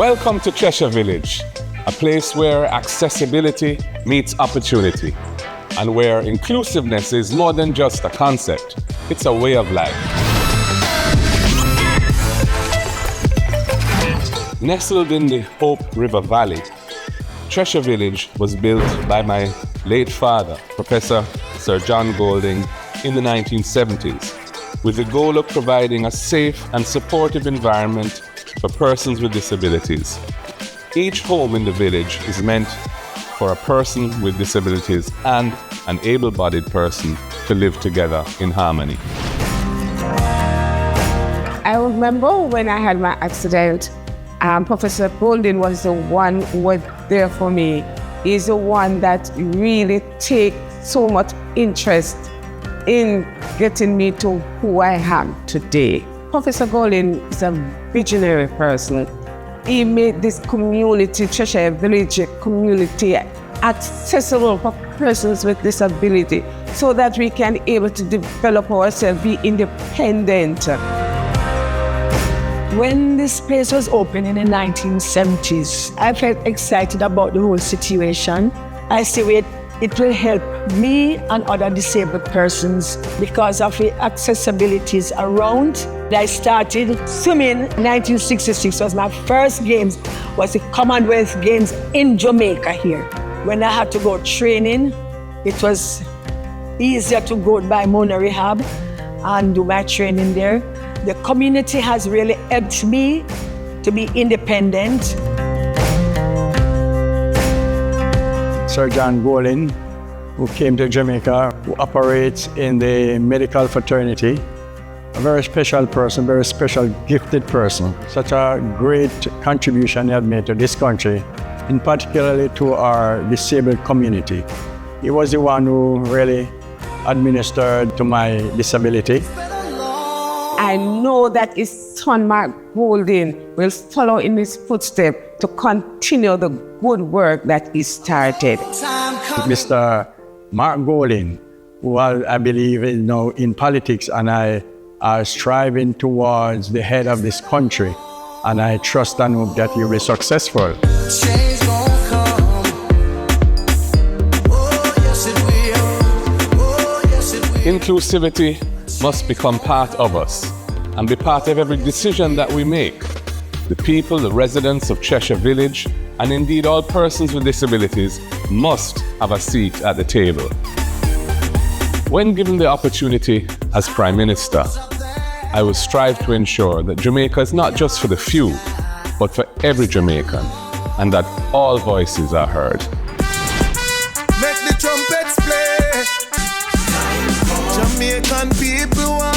Welcome to Cheshire Village, a place where accessibility meets opportunity and where inclusiveness is more than just a concept, it's a way of life. Nestled in the Hope River Valley, Cheshire Village was built by my late father, Professor Sir John Golding, in the 1970s, with the goal of providing a safe and supportive environment for persons with disabilities. Each home in the village is meant for a person with disabilities and an able-bodied person to live together in harmony. I remember when I had my accident, Professor Golding was the one who was there for me. He's the one that really takes so much interest in getting me to who I am today. Professor Golding is a visionary person. He made this community, Cheshire Village community, accessible for persons with disability so that we can be able to develop ourselves, be independent. When this place was opened in the 1970s, I felt excited about the whole situation. I see it will help me and other disabled persons because of the accessibilities around. I started swimming in 1966. Was my first games, was the Commonwealth Games in Jamaica here. When I had to go training, it was easier to go by Mona Rehab and do my training there. The community has really helped me to be independent. Sir John Golding, who came to Jamaica, who operates in the medical fraternity, a very special person, very special gifted person. Such a great contribution he had made to this country, and particularly to our disabled community. He was the one who really administered to my disability. I know that his son, Mark Golding, will follow in his footsteps to continue the good work that he started. Mr. Mark Golding, who I believe is now in politics, and I are striving towards the head of this country, and I trust and hope that he will be successful. Inclusivity must become part of us and be part of every decision that we make. The people, the residents of Cheshire Village, and indeed all persons with disabilities must have a seat at the table. When given the opportunity as Prime Minister, I will strive to ensure that Jamaica is not just for the few, but for every Jamaican, and that all voices are heard. Make the trumpets play. Jamaican people